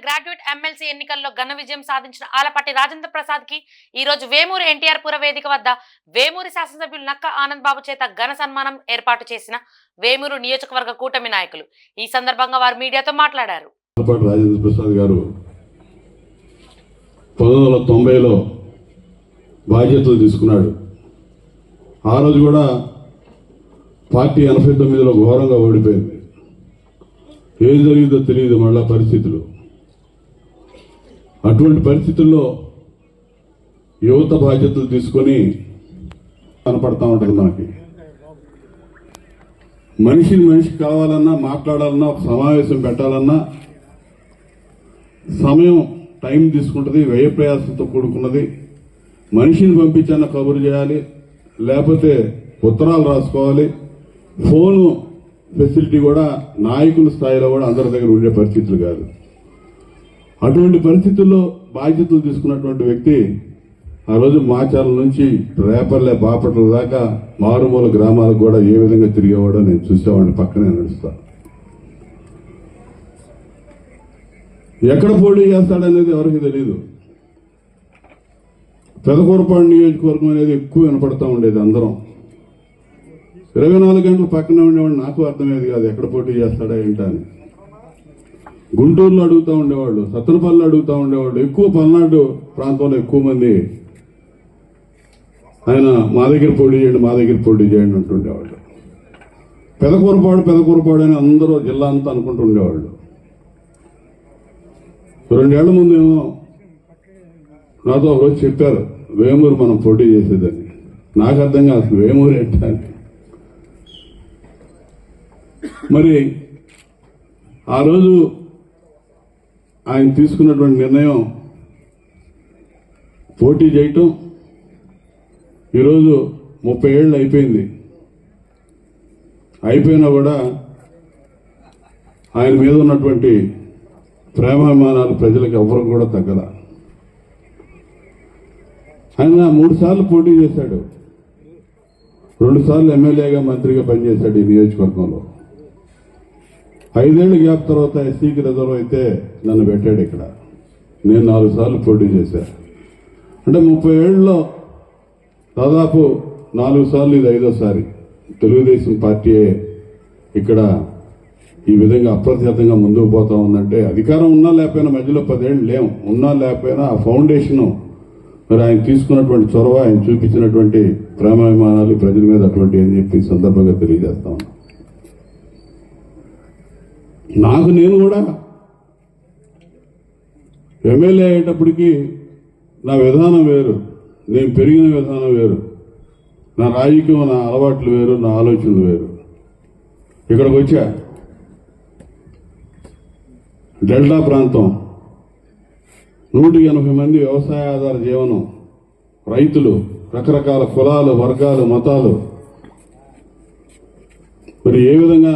Graduate MLC ఎన్నికల్లో ఘన విజయం సాధించిన ఆలపాటి రాజేంద్ర ప్రసాద్ కి ఈ రోజు వేమూరు ఎన్టీఆర్ పుర వేదిక వద్ద వేమూరి శాసనసభ్యులు నక్క ఆనంద్ బాబు చేత ఘన సన్మానం ఏర్పాటు చేసిన వేమూరు నియోజకవర్గ కూటమి నాయకులు. ఈ సందర్భంగా వారు మీడియాతో మాట్లాడారు. ఆలపాటి రాజేంద్ర ప్రసాద్ గారు 1990లో బాధ్యతలు తీసుకున్నాడు. ఆ రోజు కూడా పార్టీ 89లో ఘోరంగా ఓడిపోయింది. ఏం జరిగిందో తెలియదు మళ్ళా పరిస్థితులు. అటువంటి పరిస్థితుల్లో యువత బాధ్యతలు తీసుకొని కనపడతా ఉంటుంది. మనకి మనిషి కావాలన్నా మాట్లాడాలన్నా ఒక సమావేశం పెట్టాలన్నా సమయం టైం తీసుకుంటుంది, వ్యయ ప్రయాసంతో కూడుకున్నది. మనిషిని పంపించన్న కబురు చేయాలి, లేకపోతే ఉత్తరాలు రాసుకోవాలి. ఫోను ఫెసిలిటీ కూడా నాయకుల స్థాయిలో కూడా అందరి దగ్గర ఉండే పరిస్థితులు కాదు. అటువంటి పరిస్థితుల్లో బాధ్యతలు తీసుకున్నటువంటి వ్యక్తి ఆ రోజు మాచార్ల నుంచి రేపల్లె బాపట్ల దాకా మారుమూల గ్రామాలకు కూడా ఏ విధంగా తిరిగేవాడో నేను చూసేవాడిని, పక్కనే నడుస్తా. ఎక్కడ పోటీ చేస్తాడనేది ఎవరికి తెలియదు. పెదకూరపాడు నియోజకవర్గం అనేది ఎక్కువ వినపడతా ఉండేది. అందరం 24 గంటలు పక్కనే ఉండేవాడు. నాకు అర్థమయ్యేది కాదు ఎక్కడ పోటీ చేస్తాడా ఏంటా అని. గుంటూరులో అడుగుతూ ఉండేవాళ్ళు, సత్తనపల్లిలో అడుగుతూ ఉండేవాళ్ళు. ఎక్కువ పల్నాడు ప్రాంతంలో ఎక్కువ మంది ఆయన మా దగ్గర పోటీ చేయండి అంటుండేవాళ్ళు. పెదకూరపాడు అని అందరూ జిల్లా అంతా అనుకుంటూ ఉండేవాళ్ళు. 2 ఏళ్ల ముందేమో నాతో ఒకరోజు చెప్పారు వేమూరు మనం పోటీ చేసేదని. నాకు అర్థం కాదు వేమూరు ఏంటా అని. మరి ఆ రోజు ఆయన తీసుకున్నటువంటి నిర్ణయం పోటీ చేయటం ఈరోజు 30 ఏళ్ళు అయిపోయినా కూడా ఆయన మీద ఉన్నటువంటి ప్రేమాభిమానాలు ప్రజలకు ఎవరు కూడా తగ్గల. ఆయన 3 సార్లు పోటీ చేశాడు, 2 సార్లు ఎమ్మెల్యేగా మంత్రిగా పనిచేశాడు ఈ నియోజకవర్గంలో. 5 ఏళ్ల గ్యాప్ తర్వాత ఎస్సీకి రిజర్వ్ అయితే నన్ను పెట్టాడు ఇక్కడ. నేను 4 సార్లు పోటీ చేశాను. అంటే 30 ఏళ్ళలో దాదాపు 4 సార్లు ఇది 5వ తెలుగుదేశం పార్టీ ఇక్కడ ఈ విధంగా అప్రతిహతంగా ముందుకు పోతా ఉందంటే అధికారం ఉన్నా లేకపోయినా మధ్యలో 10 ఏళ్ళు లేవు, ఉన్నా లేకపోయినా ఆ ఫౌండేషను మరి ఆయన తీసుకున్నటువంటి చొరవ, ఆయన చూపించినటువంటి ప్రేమాభిమానాలు ప్రజల మీద అటువంటి అని చెప్పి సందర్భంగా తెలియజేస్తా ఉన్నాను. నేను కూడా ఎమ్మెల్యే అయ్యేటప్పటికీ నా విధానం వేరు, నేను పెరిగిన విధానం వేరు, నా రాజకీయం, నా అలవాట్లు వేరు, నా ఆలోచనలు వేరు. ఇక్కడికి వచ్చా, డెల్టా ప్రాంతం 180 మంది వ్యవసాయ ఆధార జీవనం, రైతులు, రకరకాల కులాలు, వర్గాలు, మతాలు. మరి ఏ విధంగా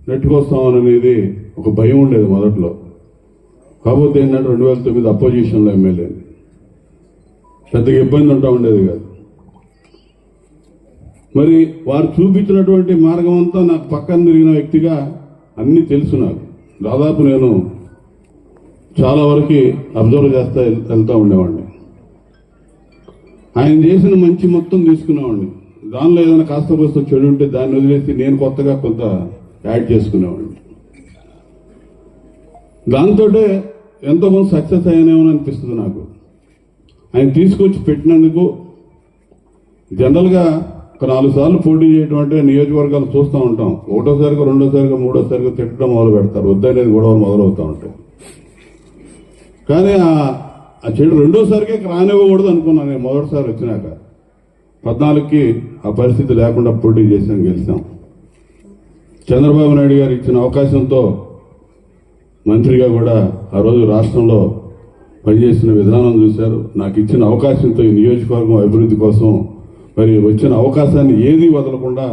నెట్టుకొస్తామనేది ఒక భయం ఉండేది మొదట్లో. కాకపోతే ఏంటంటే 2009 అపోజిషన్లో ఎమ్మెల్యే, పెద్దగా ఇబ్బంది ఉంటా ఉండేది కాదు. మరి వారు చూపించినటువంటి మార్గం అంతా నాకు పక్కన తిరిగిన వ్యక్తిగా అన్నీ తెలుసు. నాకు దాదాపు నేను చాలా వరకు అబ్జర్వ్ చేస్తా వెళ్తూ ఉండేవాడిని. ఆయన చేసిన మంచి మొత్తం తీసుకునేవాడిని. దానిలో ఏదైనా కాస్త కోస్త చెడు ఉంటే దాన్ని వదిలేసి నేను కొత్తగా కొంత యాడ్ చేసుకునేవాడిని. దాంతో ఎంతో కొంత సక్సెస్ అయ్యానేమో అనిపిస్తుంది నాకు. ఆయన తీసుకొచ్చి పెట్టినందుకు జనరల్గా ఒక 4 సార్లు పోటీ చేయడం అంటే నియోజకవర్గాలు చూస్తూ ఉంటాం. 1వసారిగా 2వసారిగా 3వసారిగా తిట్టడం మొదలు పెడతారు, వద్దనేది గొడవలు మొదలవుతూ ఉంటాయి. కానీ ఆ చెడు 2వసారికే రానివ్వకూడదు అనుకున్నాను నేను. మొదటిసారి వచ్చినాక 14కి ఆ పరిస్థితి లేకుండా పోటీ చేసాం, గెలిచాం. చంద్రబాబు నాయుడు గారు ఇచ్చిన అవకాశంతో మంత్రిగా కూడా ఆ రోజు రాష్ట్రంలో పనిచేసిన విధానం చూశారు. నాకు ఇచ్చిన అవకాశంతో ఈ నియోజకవర్గం అభివృద్ధి కోసం మరి వచ్చిన అవకాశాన్ని ఏది వదలకుండా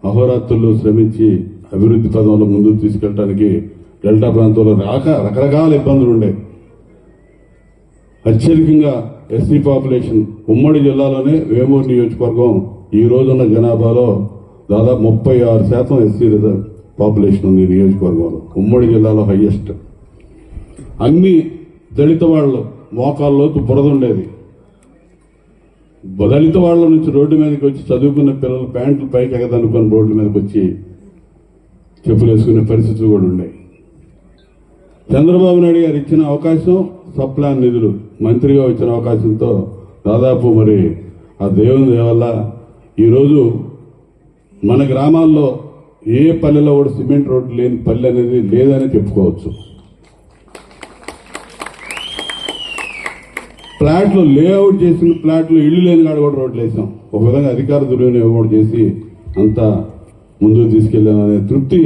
అహోరాత్రులు శ్రమించి అభివృద్ధి పదంలో ముందుకు తీసుకెళ్ళడానికి డెల్టా ప్రాంతంలో రకరకాల ఇబ్బందులు ఉండే. అత్యధికంగా ఎస్సీ పాపులేషన్ ఉమ్మడి జిల్లాలోనే వేమూరు నియోజకవర్గం ఈ రోజున్న జనాభాలో దాదాపు 36% ఎస్సీ రిజర్వ్ పాపులేషన్ ఉంది నియోజకవర్గంలో. ఉమ్మడి జిల్లాలో హైయెస్ట్. అన్ని దళిత వాళ్ళు మోకాల్లోతు బురద ఉండేది. దళిత వాళ్ళ నుంచి రోడ్డు మీదకి వచ్చి చదువుకున్న పిల్లలు ప్యాంట్లు పైకి ఎగదనుకొని రోడ్డు మీదకి వచ్చి చెప్పులు వేసుకునే పరిస్థితులు కూడా ఉన్నాయి. చంద్రబాబు నాయుడు గారు ఇచ్చిన అవకాశం సప్లాన్ నిధులు మంత్రిగా వచ్చిన అవకాశంతో దాదాపు మరి ఆ దేవుని దయ వల్ల ఈరోజు మన గ్రామాల్లో ఏ పల్లెలో కూడా సిమెంట్ రోడ్డు లేని పల్లె అనేది లేదని చెప్పుకోవచ్చు. ఫ్లాట్లు లేఅవుట్ చేసిన ఫ్లాట్లు ఇళ్లు లేని కాడ కూడా రోడ్లు వేసాం. ఒక విధంగా అధికార దుర్వినియోగం కూడా చేసి అంతా ముందుకు తీసుకెళ్ళామనే తృప్తి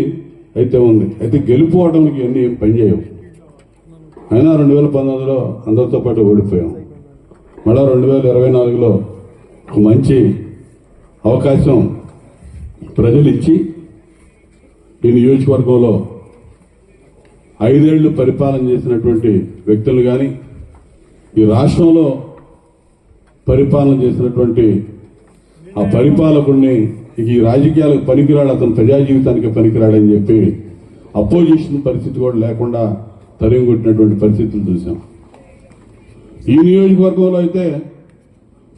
అయితే ఉంది. అయితే గెలుపుకోవడానికి అన్నీ ఏం పనిచేయవు. అయినా 2019లో అందరితో పాటు ఓడిపోయాం. మళ్ళా 2024లో ఒక మంచి అవకాశం ప్రజలు ఇచ్చి ఈ నియోజకవర్గంలో 5 ఏళ్లు పరిపాలన చేసినటువంటి వ్యక్తులు కానీ, ఈ రాష్ట్రంలో పరిపాలన చేసినటువంటి ఆ పరిపాలకుడిని ఈ రాజకీయాలకు పనికిరాడు, అతను ప్రజా జీవితానికి పనికిరాడని చెప్పి అపోజిషన్ పరిస్థితి కూడా లేకుండా తరిమి కొట్టినటువంటి పరిస్థితులు చూసాం. ఈ నియోజకవర్గంలో అయితే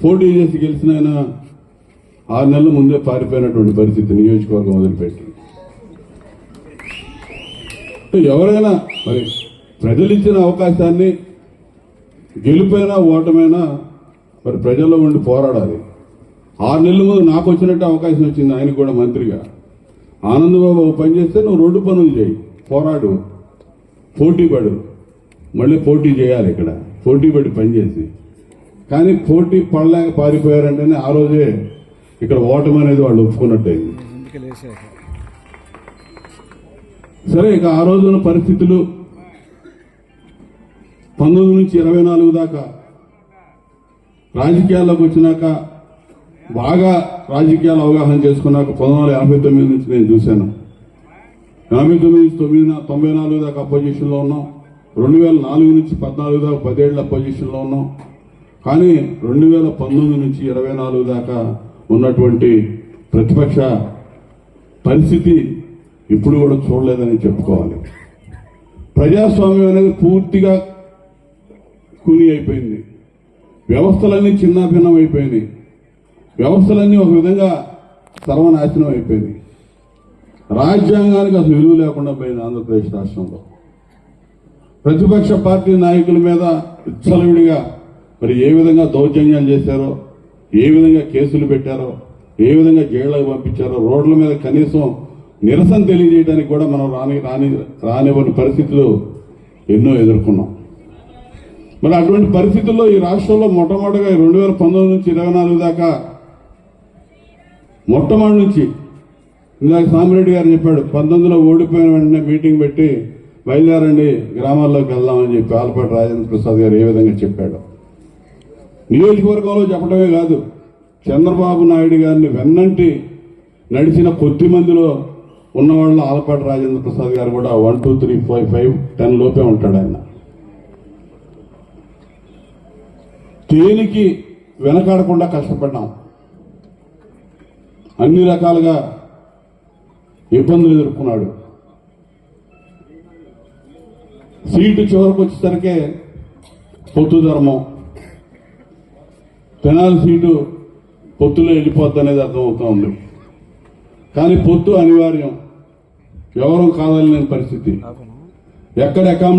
పోటీ చేసి గెలిచిన ఆయన 6 నెలల ముందే పారిపోయినటువంటి పరిస్థితి నియోజకవర్గం వదిలిపెట్టి. ఎవరైనా మరి ప్రజలు ఇచ్చిన అవకాశాన్ని గెలుపైనా ఓటమైనా మరి ప్రజల్లో ఉండి పోరాడాలి. 6 నెలల ముందు నాకు వచ్చినట్టు అవకాశం వచ్చింది, ఆయనకు కూడా మంత్రిగా. ఆనందబాబు పని చేస్తే నువ్వు 2 పనులు చేయి, పోరాడు, పోటీ పడు, మళ్ళీ పోటీ చేయాలి. ఇక్కడ పోటీ పడి పనిచేసి, కానీ పోటీ పడలేక పారిపోయారంటేనే ఆ రోజే ఇక్కడ ఓటమి అనేది వాళ్ళు ఒప్పుకున్నట్టయింది. సరే, ఇక ఆ రోజున పరిస్థితులు 19 నుంచి 24 దాకా రాజకీయాల్లోకి వచ్చినాక, బాగా రాజకీయాలు అవగాహన చేసుకున్నాక 1989 నుంచి నేను చూశాను. 89 నుంచి 94 దాకా అపోజిషన్లో ఉన్నాం. 2004 నుంచి 14 దాకా 10 ఏళ్ళ అపోజిషన్లో ఉన్నాం. కానీ 2019 నుంచి 24 దాకా ఉన్నటువంటి ప్రతిపక్ష పరిస్థితి ఇప్పుడు కూడా చూడలేదని చెప్పుకోవాలి. ప్రజాస్వామ్యం అనేది పూర్తిగా కూని అయిపోయింది. వ్యవస్థలన్నీ చిన్నాభిన్నం అయిపోయినాయి. వ్యవస్థలన్నీ ఒక విధంగా సర్వనాశనం అయిపోయినాయి. రాజ్యాంగానికి అసలు విలువ లేకుండా పోయింది ఆంధ్రప్రదేశ్ రాష్ట్రంలో. ప్రతిపక్ష పార్టీ నాయకుల మీద విచ్చలవిడిగా మరి ఏ విధంగా దౌర్జన్యాలు చేశారో, ఏ విధంగా కేసులు పెట్టారో, ఏ విధంగా జైళ్లకు పంపించారో, రోడ్ల మీద కనీసం నిరసన తెలియజేయడానికి కూడా మనం రానివ్వని పరిస్థితులు ఎన్నో ఎదుర్కొన్నాం. మరి అటువంటి పరిస్థితుల్లో ఈ రాష్ట్రంలో మొట్టమొదటిగా 2019 నుంచి 24 దాకా మొట్టమొదటి నుంచి ఇందాక సామిరెడ్డి గారు చెప్పాడు, 19లో ఓడిపోయిన వెంటనే మీటింగ్ పెట్టి బయలుదేరండి గ్రామాల్లోకి వెళ్దామని చెప్పి ఆలపాటి రాజేంద్ర ప్రసాద్ గారు ఏ విధంగా చెప్పాడు. నియోజకవర్గంలో చెప్పడమే కాదు, చంద్రబాబు నాయుడు గారిని వెన్నంటి నడిచిన కొద్ది మందిలో ఉన్నవాళ్ళు ఆలపాటి రాజేంద్ర ప్రసాద్ గారు కూడా 1, 2, 3, 4, 5, 10 లోపే ఉంటాడు. ఆయన దేనికి వెనకాడకుండా కష్టపడ్డాం. అన్ని రకాలుగా ఇబ్బందులు ఎదుర్కొన్నాడు. సీటు చివరికి వచ్చేసరికే పొత్తు ధర్మం, తెనాలి సీటు పొత్తులో వెళ్ళిపోద్ది అనేది అర్థమవుతా ఉంది. కానీ పొత్తు అనివార్యం, ఎవరూ కాదలేని పరిస్థితి. ఎక్కడ అకామిడేట్